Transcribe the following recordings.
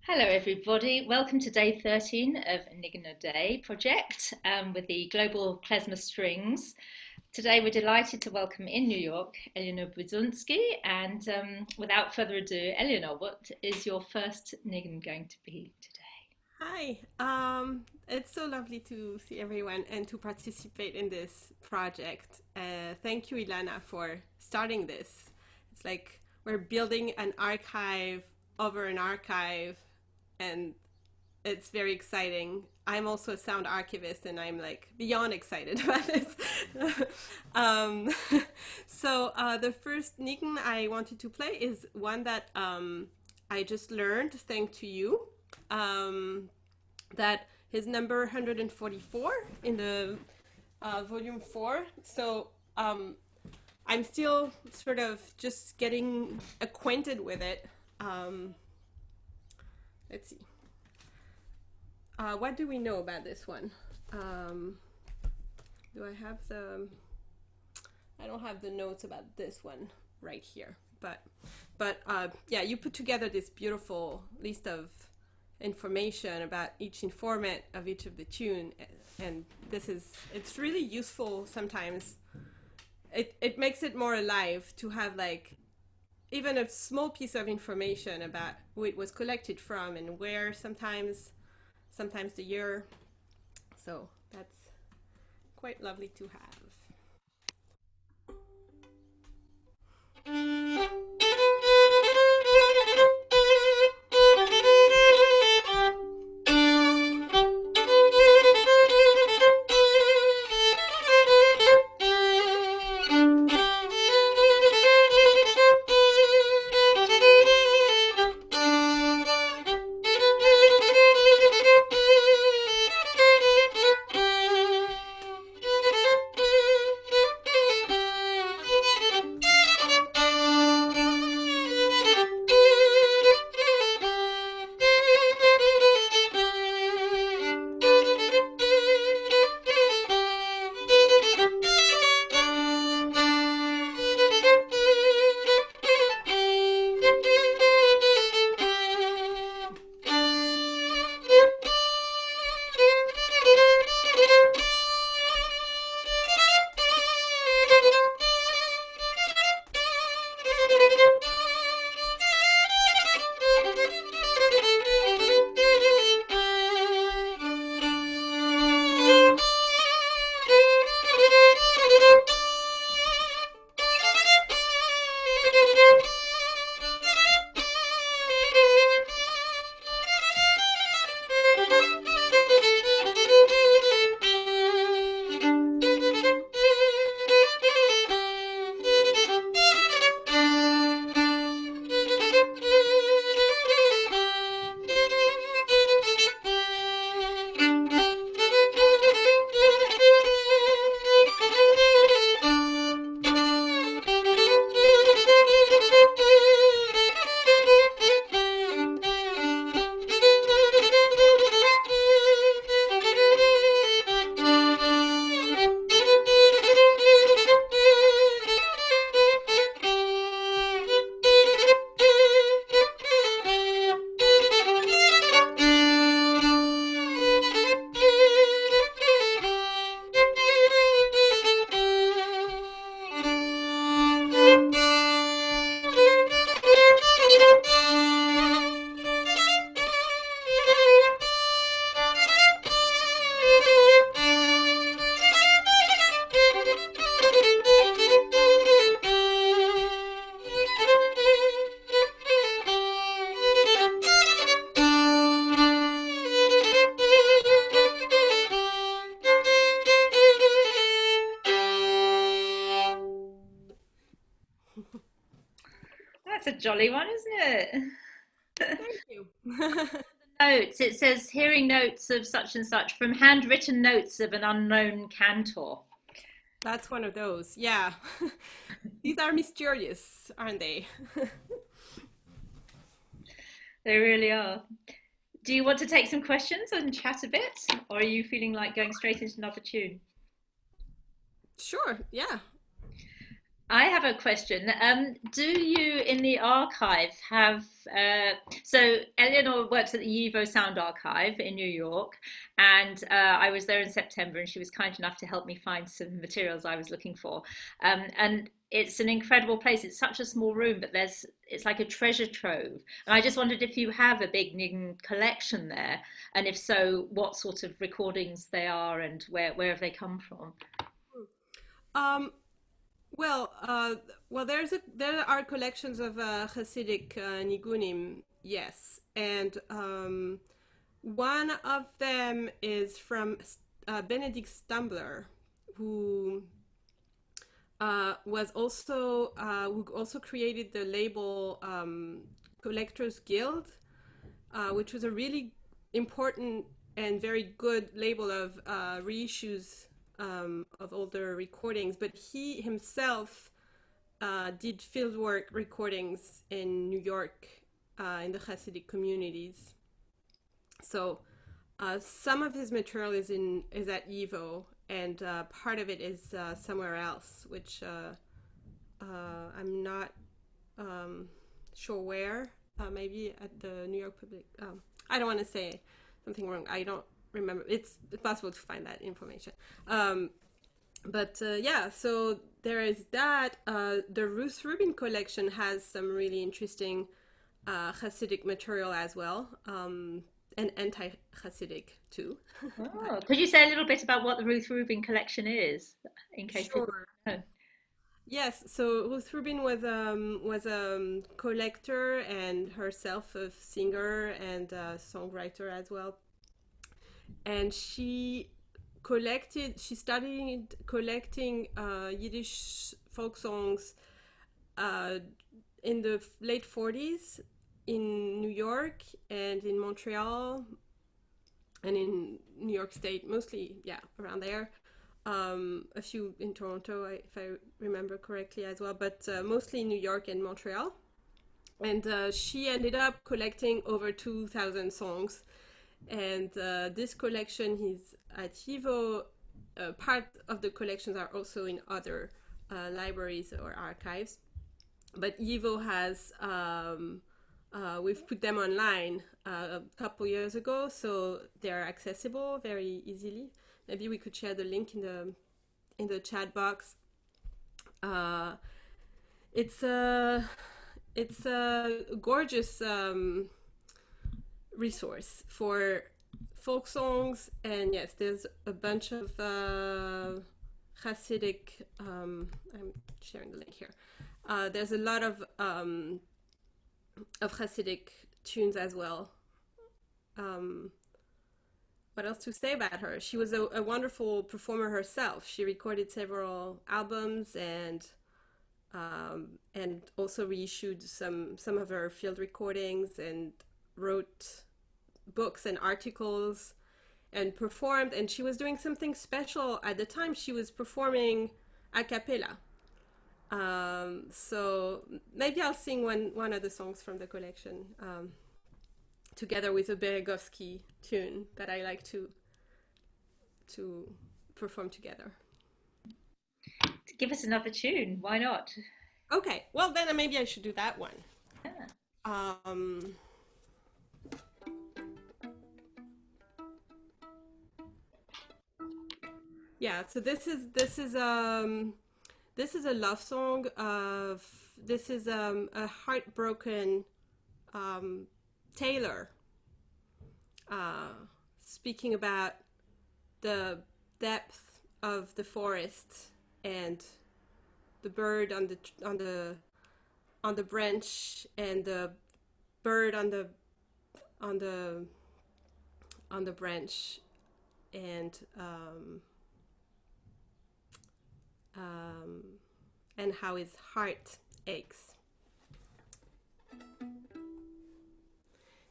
Hello everybody, welcome to day 13 of Nign A Day project with the global Klezmer strings. Today we're delighted to welcome in New York Eléonore Biezunski, and without further ado, Eléonore, what is your first Nign going to be today? Hi, it's so lovely to see everyone and to participate in this project. Thank you, Ilana, for starting this. It's like we're building an archive over an archive, and it's very exciting. I'm also a sound archivist, and I'm like beyond excited about this. um, the first Nign I wanted to play is one that I just learned thanks to you. That his number 144 in the volume 4. I'm still sort of just getting acquainted with it. Let's see. What do we know about this one? Do I have the... I don't have the notes about this one right here. But yeah, you put together this beautiful list of information about each informant of each of the tune, and it's really useful sometimes. It makes it more alive to have like even a small piece of information about who it was collected from and where, sometimes the year. So that's quite lovely to have. That's a jolly one, isn't it? Thank you. Notes, it says hearing notes of such and such from handwritten notes of an unknown cantor. That's one of those, yeah. These are mysterious, aren't they? They really are. Do you want to take some questions and chat a bit, or are you feeling like going straight into another tune? Sure, yeah. I have a question. Do you in the archive have, so Eléonore works at the YIVO Sound Archive in New York, and I was there in September, and she was kind enough to help me find some materials I was looking for. And it's an incredible place. It's such a small room, but it's like a treasure trove. And I just wondered if you have a big Nign collection there, and if so, what sort of recordings they are, and where have they come from? Um, well, there are collections of Hasidic Nigunim, yes, and one of them is from Benedict Stumbler, who who also created the label Collectors Guild, which was a really important and very good label of reissues of older recordings. But he himself did fieldwork recordings in New York in the Hasidic communities. So some of his material is at YIVO, and part of it is somewhere else, which I'm not sure where. Maybe at the New York Public. I don't want to say something wrong. I don't remember. It's possible to find that information. But yeah, so there is that. The Ruth Rubin Collection has some really interesting Hasidic material as well. And anti-Hasidic too. Oh, could you say a little bit about what the Ruth Rubin Collection is, in case people don't know? Yes, so Ruth Rubin was a collector and herself a singer and a songwriter as well. And she studied collecting Yiddish folk songs in the late 40s in New York and in Montreal and in New York State, mostly, yeah, around there. A few in Toronto, if I remember correctly as well, but mostly New York and Montreal. And she ended up collecting over 2,000 songs. And this collection is at YIVO. Part of the collections are also in other libraries or archives. But YIVO has, we've put them online a couple years ago, so they're accessible very easily. Maybe we could share the link in the chat box. It's a gorgeous resource for folk songs, and yes, there's a bunch of Hasidic. I'm sharing the link here. There's a lot of Hasidic tunes as well. What else to say about her? She was a wonderful performer herself. She recorded several albums and also reissued some of her field recordings and wrote books and articles and performed. And she was doing something special at the time. She was performing a cappella. So maybe I'll sing one of the songs from the collection together with a Beregovski tune that I like to perform together. Give us another tune, why not? Okay, well then maybe I should do that one. Yeah. Yeah, so this is a love song of a heartbroken tailor speaking about the depth of the forest and the bird on the branch and the bird on the branch and how his heart aches.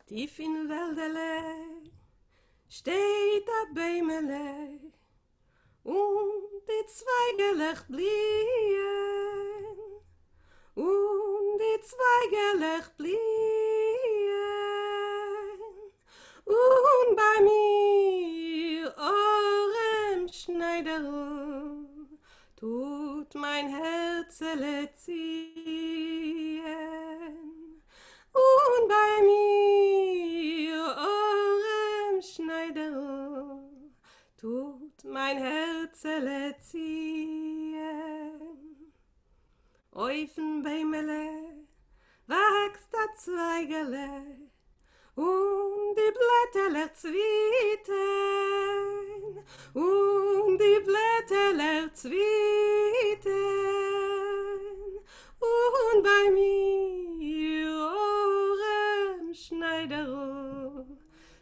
Tief in Wäldele steht a Bäumele und die Zweigelech bliehen und die Zweigelech bliehen und bei mir Orem Schneider tut mein Herzele ziehen und bei mir mein Herzele ziehen. Eufen Beimele, wächst der Zweigele, und die Blätterler zwieten, und die Blätterler zwieten, und bei mir Orem Schneider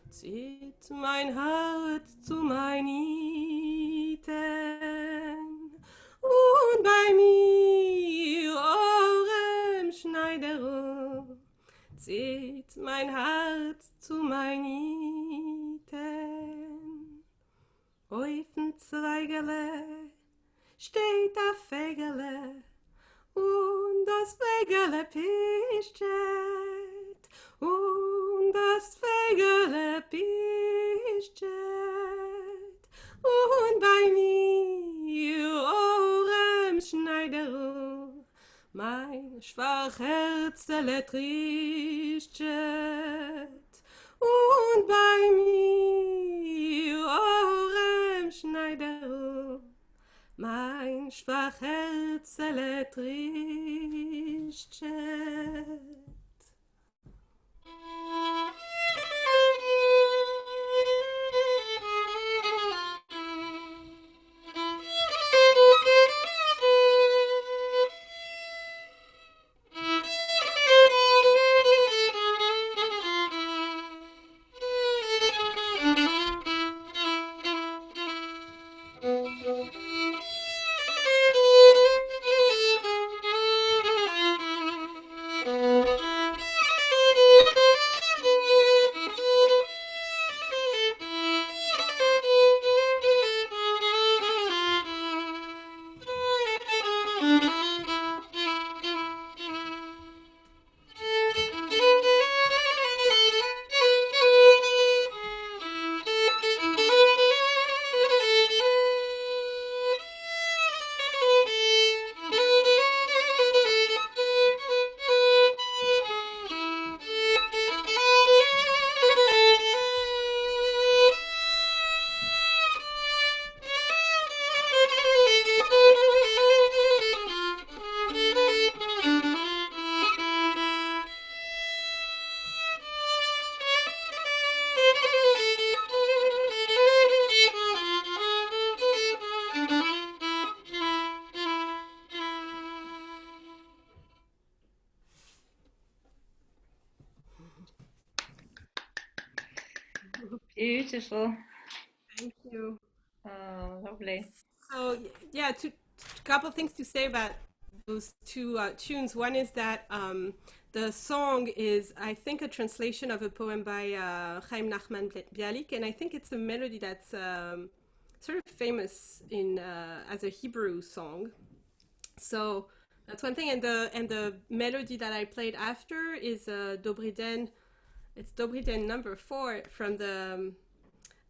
zieht mein Herz zu mein Iten, und bei mir Orem Schneider zieht mein Herz zu mein Iten. Auf'n Zweigele steht a Fegele, und das Fegele pischet, und das Fegele pischet, und bei mir Orem Schneider mein schwach Herzele trischet, und bei mir Orem Schneider mein schwach Herzele trischet. Beautiful. Thank you. Oh, lovely. So yeah, couple things to say about those two tunes. One is that the song is, I think, a translation of a poem by Chaim Nachman Bialik, and I think it's a melody that's sort of famous in as a Hebrew song. So that's one thing, and the melody that I played after is Dobriden. It's Dobriden number 4 from the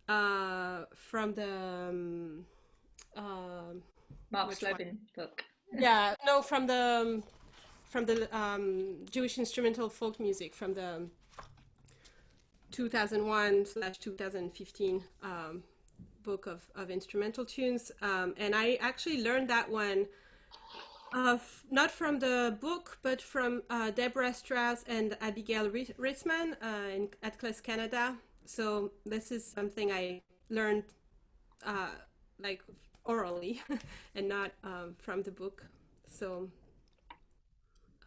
Mark Slobin book. Yeah, no, from the Jewish instrumental folk music from the 2001/2015 book of instrumental tunes, and I actually learned that one not from the book, but from Deborah Strauss and Abigail Ritzman at Klezmer, Canada. So this is something I learned like orally and not from the book. So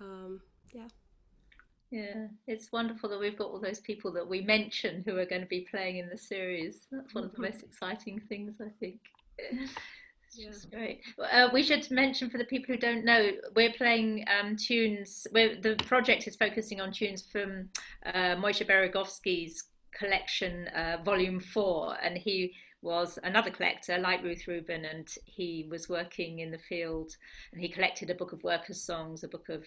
yeah. Yeah, it's wonderful that we've got all those people that we mention who are going to be playing in the series. That's one of the most exciting things, I think. It's just great. We should mention, for the people who don't know, we're playing tunes. The project is focusing on tunes from Moshe Beregovski's collection, Volume 4, and he was another collector like Ruth Rubin, and he was working in the field, and he collected a book of workers' songs, a book of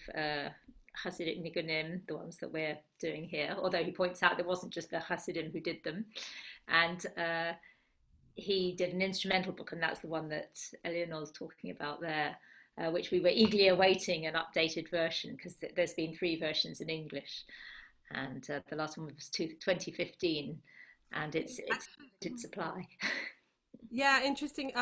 Tish-Nigunim, the ones that we're doing here, although he points out there wasn't just the Hasidim who did them. And he did an instrumental book, and that's the one that Eleonore's talking about there, which we were eagerly awaiting an updated version, because there's been 3 versions in English, and the last one was 2015, and it's limited supply. Yeah, interesting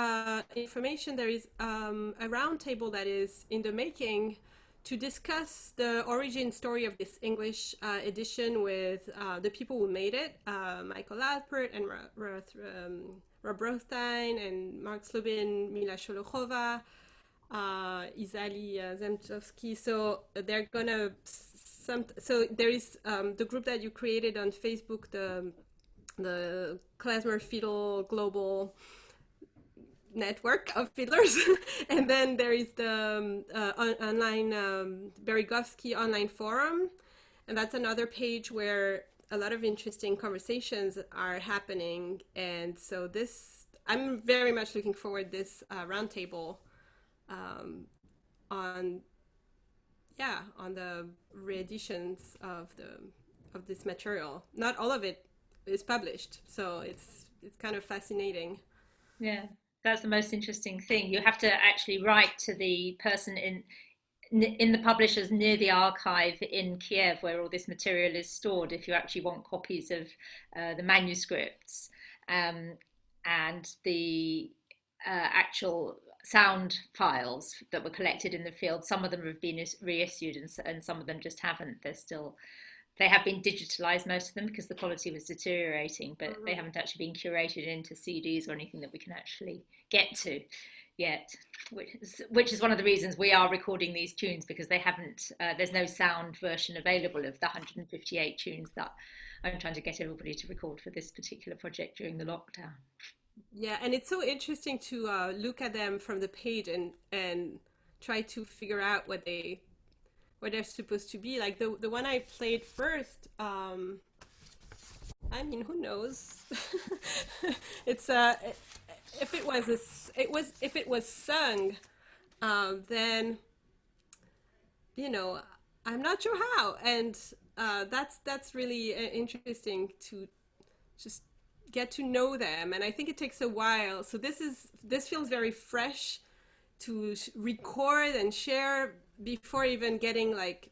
information. There is a roundtable that is in the making to discuss the origin story of this English edition with the people who made it, Michael Alpert and Rob Rothstein and Mark Slubin, Mila Sholokhova, Izali Zemchovsky. So they're gonna so there is the group that you created on Facebook, the Klezmer Fiddle Global network of fiddlers. And then there is the online Beregovski online forum, and that's another page where a lot of interesting conversations are happening. And so this, I'm very much looking forward this roundtable on on the reeditions of this material. Not all of it is published, so it's kind of fascinating. Yeah, that's the most interesting thing. You have to actually write to the person in the publishers near the archive in Kiev where all this material is stored if you actually want copies of the manuscripts and the actual sound files that were collected in the field. Some of them have been reissued and some of them just haven't. They have been digitalized, most of them, because the quality was deteriorating, but they haven't actually been curated into CDs or anything that we can actually get to yet, which is one of the reasons we are recording these tunes, because they haven't, there's no sound version available of the 158 tunes that I'm trying to get everybody to record for this particular project during the lockdown. Yeah, and it's so interesting to look at them from the page and try to figure out what they're supposed to be. Like the one I played first, I mean, who knows? It's if it was sung, then I'm not sure how, and that's really interesting to just get to know them. And I think it takes a while. So this feels very fresh to record and share before even getting like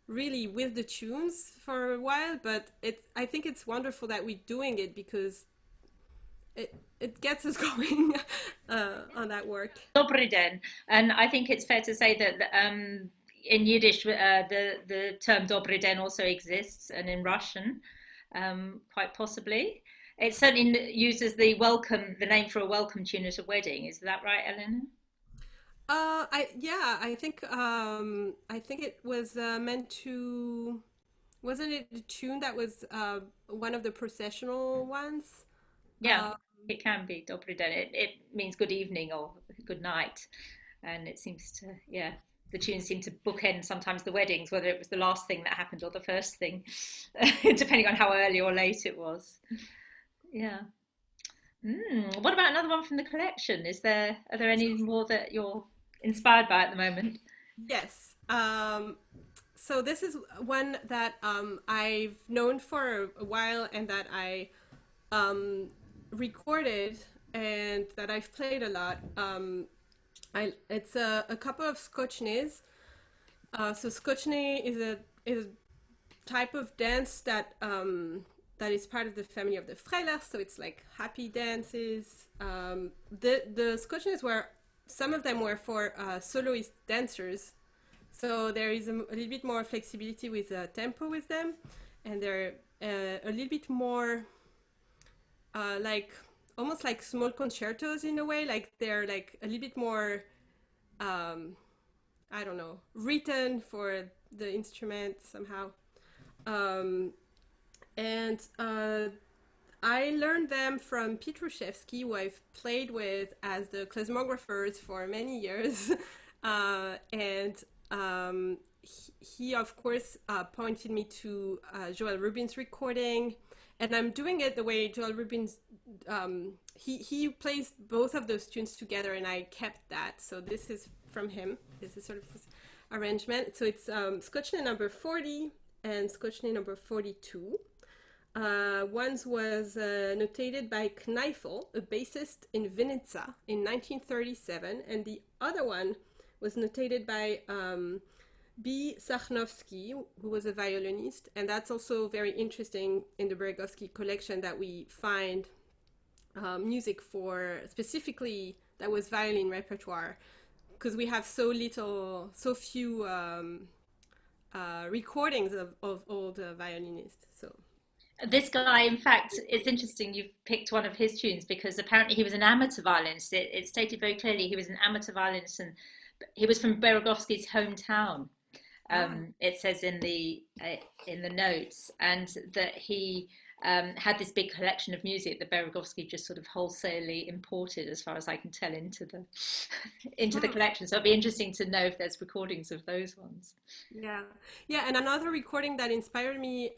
really with the tunes for a while. But I think it's wonderful that we're doing it, because it gets us going on that work. Dobriden, and I think it's fair to say that in Yiddish the term Dobriden also exists, and in Russian quite possibly. It certainly uses the name for a welcome tune at a wedding. Is that right, Elena? I think it was meant to. Wasn't it a tune that was one of the processional ones? Yeah, it can be Dobriden. It means good evening or good night, and it seems to the tunes seem to bookend sometimes the weddings, whether it was the last thing that happened or the first thing, depending on how early or late it was. Yeah. What about another one from the collection? Are there any more that you're inspired by at the moment? Yes. So this is one that I've known for a while, and that I recorded, and that I've played a lot. It's a couple of Skotshnes. So Skotshne is a type of dance that is part of the family of the fiddlers. So it's like happy dances. The Skotshnes some of them were for soloist dancers. So there is a little bit more flexibility with tempo with them, and they're a little bit more like almost like small concertos in a way. Like they're like a little bit more I don't know, written for the instrument somehow. And I learned them from Petruszewski, who I've played with as the klezmographers for many years. And he of course, pointed me to Joel Rubin's recording. And I'm doing it the way Joel Rubin's, he plays both of those tunes together, and I kept that. So this is from him. This is sort of his arrangement. So it's Skotshne number 40 and Skotshne number 42. One was notated by Kneifel, a bassist in Vinica in 1937, and the other one was notated by B. Sachnowski, who was a violinist, and that's also very interesting in the Beregovski collection, that we find music for specifically that was violin repertoire, because we have so few recordings of all the violinists. So This guy, in fact, it's interesting you've picked one of his tunes because apparently he was an amateur violinist. It stated very clearly he was an amateur violinist and he was from Beregovski's hometown. It says in the notes, and that he had this big collection of music that Beregovski just sort of wholesalely imported, as far as I can tell, into the into the collection. So it'd be interesting to know if there's recordings of those ones. yeah, yeah. And another recording that inspired me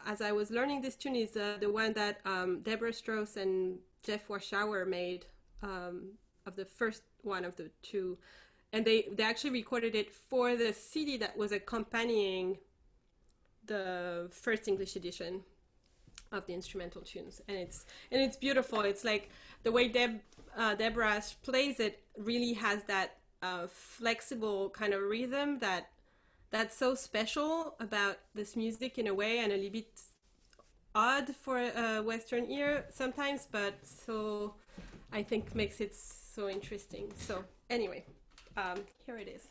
as I was learning this tune is the one that Deborah Strauss and Jeff Warshauer made of the first one of the two. And they actually recorded it for the CD that was accompanying the first English edition of the instrumental tunes, and it's beautiful. It's like the way Deborah plays it really has that flexible kind of rhythm that's so special about this music in a way, and a little bit odd for a Western ear sometimes, but so I think makes it so interesting. So anyway. Here it is.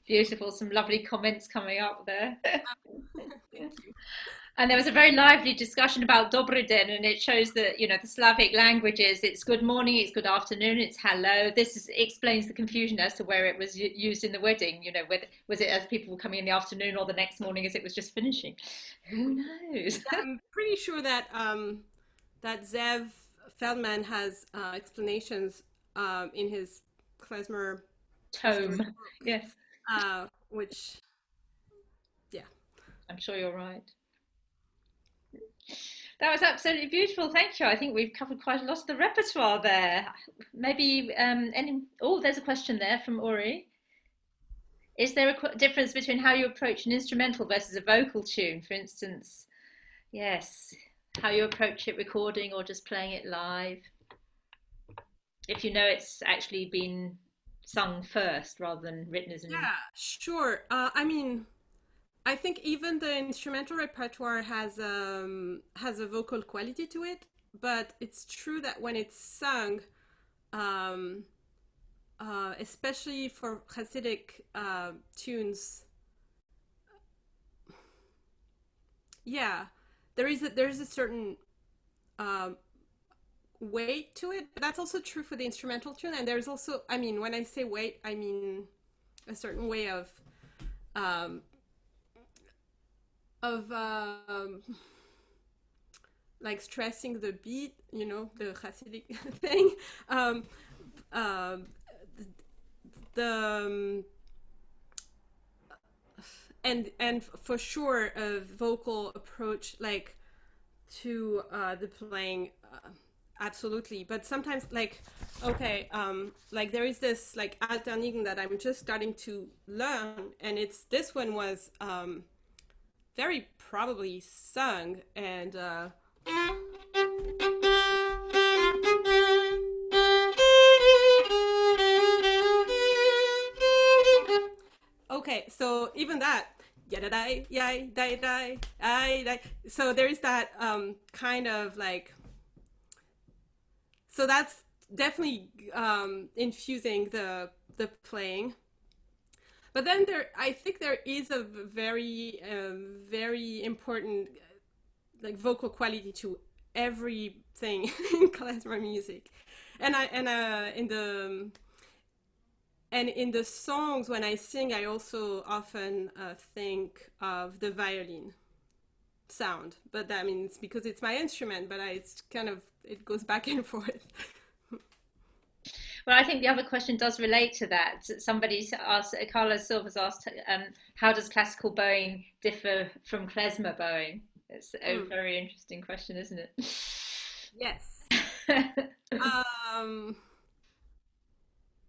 Beautiful, some lovely comments coming up there. Thank you. And there was a very lively discussion about Dobriden, and it shows that, the Slavic languages, it's good morning, it's good afternoon, it's hello. Explains the confusion as to where it was used in the wedding. Was it as people were coming in the afternoon or the next morning as it was just finishing? Who knows? Yeah, I'm pretty sure that that Zev Feldman has explanations in his Klezmer Tome, yes. Which, yeah. I'm sure you're right. That was absolutely beautiful. Thank you. I think we've covered quite a lot of the repertoire there. Maybe there's a question there from Uri. Is there a difference between how you approach an instrumental versus a vocal tune? For instance, yes, how you approach it recording or just playing it live? If you know it's actually been sung first rather than written as an... Yeah, sure. I think even the instrumental repertoire has a vocal quality to it, but it's true that when it's sung, especially for Hasidic tunes, yeah, there's a certain weight to it. But that's also true for the instrumental tune, and there's also, when I say weight, I mean a certain way of like stressing the beat, the Hasidic thing. The and for sure a vocal approach like to the playing, absolutely. But sometimes like there is this like Alterniggen that I'm just starting to learn, and this one was very probably sung, and okay, so even that, so there's that kind of like, so that's definitely infusing the playing. But then I think there is a very, very important like vocal quality to everything in klezmer music, and in the songs when I sing, I also often think of the violin sound. But I mean, it's because it's my instrument, but it's kind of, it goes back and forth. Well, I think the other question does relate to that. Somebody asked, Carlos Silva's asked, how does classical bowing differ from klezmer bowing? It's a very interesting question, isn't it? Yes.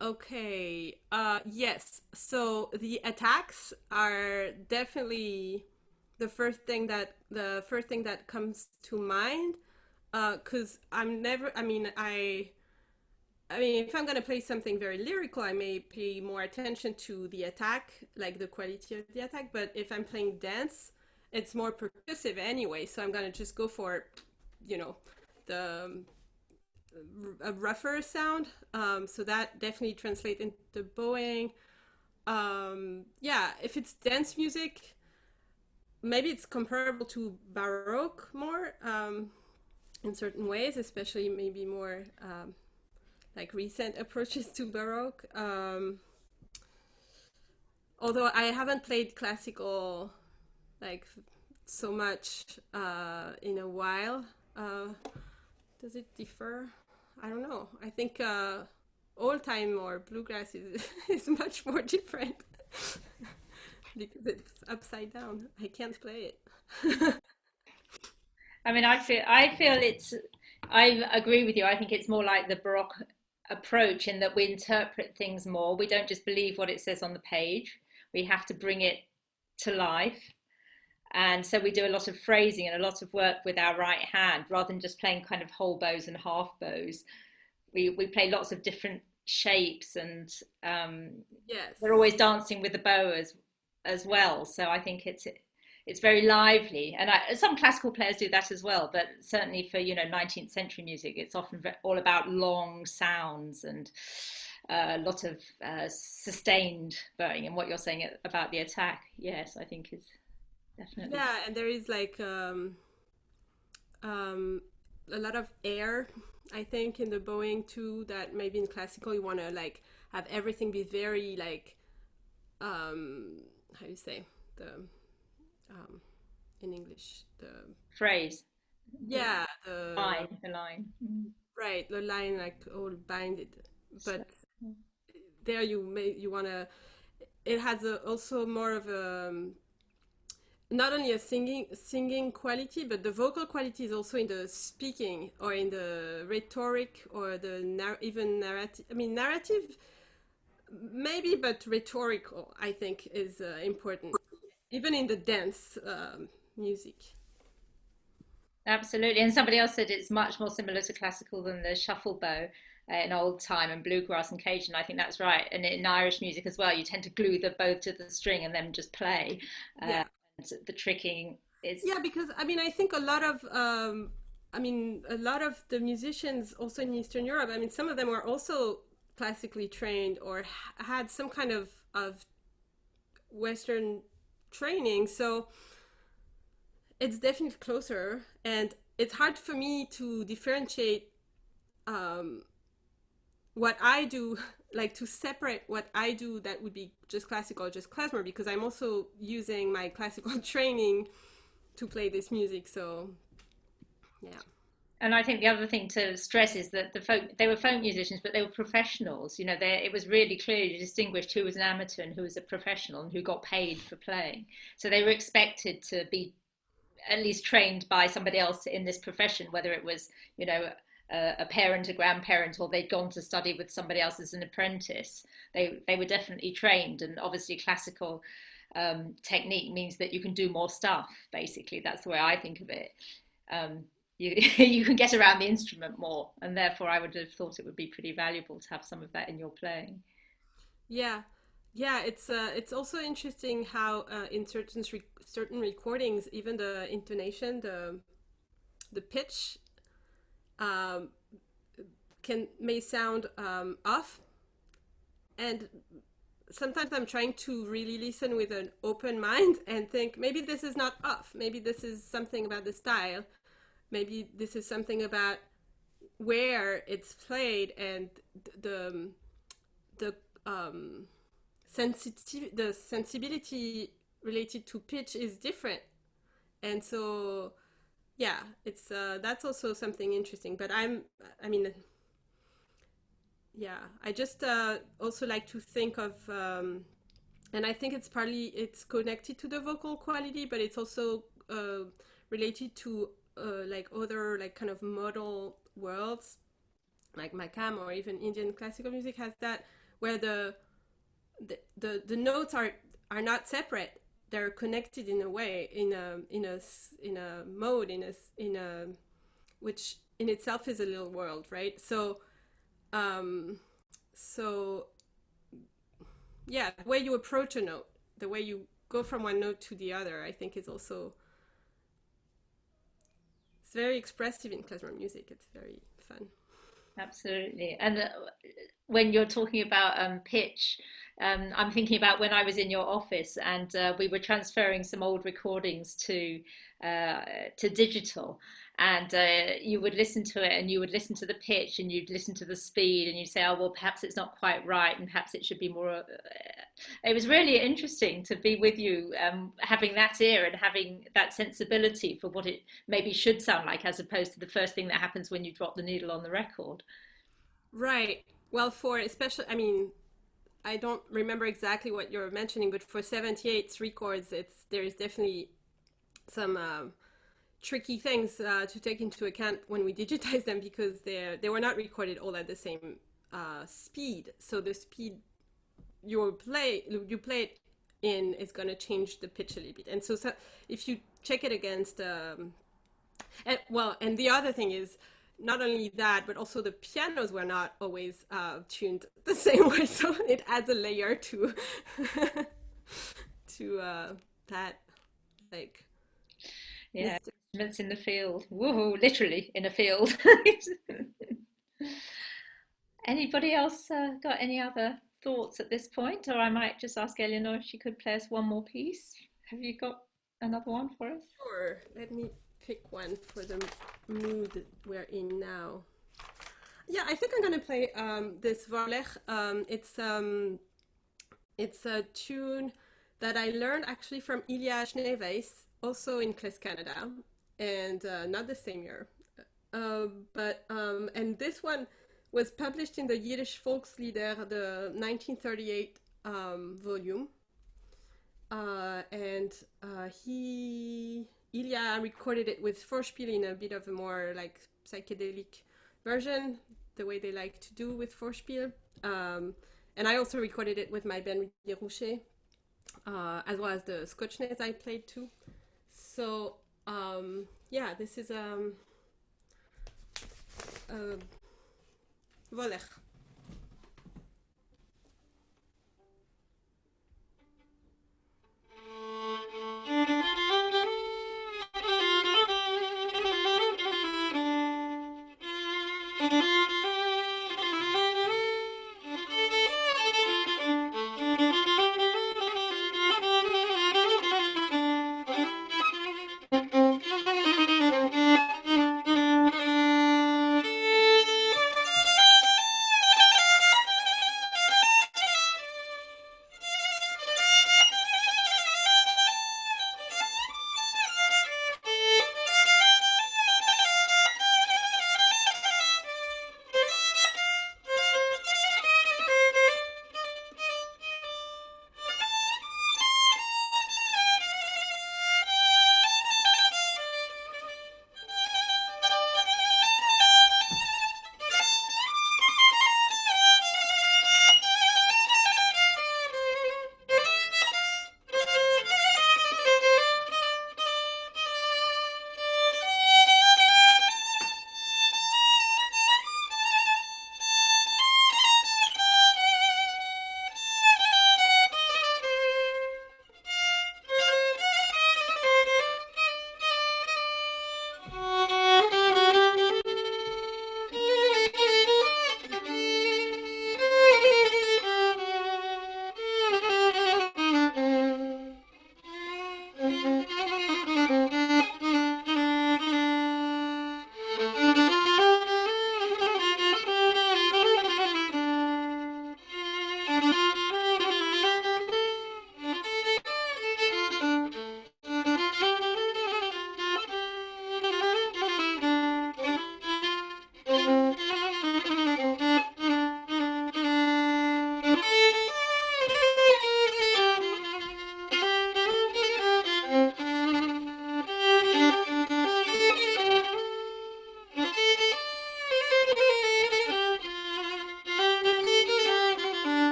Okay. Yes. So the attacks are definitely the first thing that comes to mind. 'Cause I'm never. I mean, if I'm gonna play something very lyrical, I may pay more attention to the attack, like the quality of the attack. But if I'm playing dance, it's more percussive anyway. So I'm gonna just go for, the a rougher sound. So that definitely translates into bowing. Yeah, if it's dance music, maybe it's comparable to Baroque more, in certain ways, especially maybe more like recent approaches to Baroque. Although I haven't played classical like so much in a while. Does it differ? I don't know. I think old time or bluegrass is much more different because it's upside down. I can't play it. I mean, I feel I agree with you. I think it's more like the Baroque approach in that we interpret things more. We don't just believe what it says on the page. We have to bring it to life. And so we do a lot of phrasing and a lot of work with our right hand rather than just playing kind of whole bows and half bows. We play lots of different shapes, and yes, we're always dancing with the bow as well. So I think it's very lively, and some classical players do that as well. But certainly for 19th century music, it's often all about long sounds and a lot of sustained bowing. And what you're saying about the attack, yes, I think is definitely And there is like a lot of air, I think, in the bowing too. That maybe in classical you want to like have everything be very like how do you say the in English the phrase. yeah The line. right, the line like all binded, but there you want to, it has also more of a not only a singing quality, but the vocal quality is also in the speaking or in the rhetoric or the even narrative. I mean, narrative maybe, but rhetorical I think is important, even in the dance music. Absolutely. And somebody else said it's much more similar to classical than the shuffle bow in old time and bluegrass and Cajun. I think that's right. And in Irish music as well, you tend to glue the bow to the string and then just play. Yeah. The tricking is because I mean I think a lot of a lot of the musicians also in Eastern Europe, I mean some of them were also classically trained or had some kind of Western training, so it's definitely closer, and it's hard for me to differentiate what I do, like to separate what I do that would be just classical or just klezmer, because I'm also using my classical training to play this music. So, yeah. and I think the other thing to stress is that they were folk musicians, but they were professionals. It was really clearly distinguished who was an amateur and who was a professional and who got paid for playing. So they were expected to be at least trained by somebody else in this profession, whether it was, a parent, a grandparent, or they'd gone to study with somebody else as an apprentice. They were definitely trained, and obviously classical technique means that you can do more stuff. Basically, that's the way I think of it. You can get around the instrument more, and therefore I would have thought it would be pretty valuable to have some of that in your playing. Yeah, it's also interesting how in certain recordings, even the intonation, the pitch may sound off, and sometimes I'm trying to really listen with an open mind and think maybe this is not off, maybe this is something about the style, maybe this is something about where it's played, and the sensibility related to pitch is different, and so yeah, it's that's also something interesting. But I just also like to think of and I think it's connected to the vocal quality, but it's also related to like other like kind of modal worlds, like Makam or even Indian classical music has that, where the notes are not separate, they're connected in a way, in a mode, in a which in itself is a little world, right? So yeah, the way you approach a note, the way you go from one note to the other, I think is also, it's very expressive in klezmer music. It's very fun. Absolutely. And when you're talking about pitch, I'm thinking about when I was in your office and we were transferring some old recordings to digital, and you would listen to it and you would listen to the pitch and you'd listen to the speed and you'd say, oh, well, perhaps it's not quite right and perhaps it should be more. It was really interesting to be with you, having that ear and having that sensibility for what it maybe should sound like, as opposed to the first thing that happens when you drop the needle on the record. Right. Well, for especially, I mean, I don't remember exactly what you're mentioning, but for 78 records, there is definitely some tricky things to take into account when we digitize them, because they were not recorded all at the same speed. So the speed you play it in is going to change the pitch a little bit. And so if you check it against, and the other thing is, not only that, but also the pianos were not always tuned the same way, so it adds a layer to that like Yeah, mystic. instruments in the field. Woohoo, literally in a field. Anybody else got any other thoughts at this point? Or I might just ask Eleanor if she could play us one more piece. Have you got another one for us? Sure. Let me pick one for the mood we're in now. Yeah, I think I'm gonna play this Varlech. It's a tune that I learned actually from Ilya Schneeweis, also in Klezmer, Canada, and not the same year. And this one was published in the Yiddish Volkslieder, the 1938 volume. Ilya recorded it with Vorspiel in a bit of a more like psychedelic version, the way they like to do with Vorspiel. And I also recorded it with my band Roucher, as well as the Skotshne I played too. So yeah, this is Volech.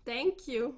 Thank you.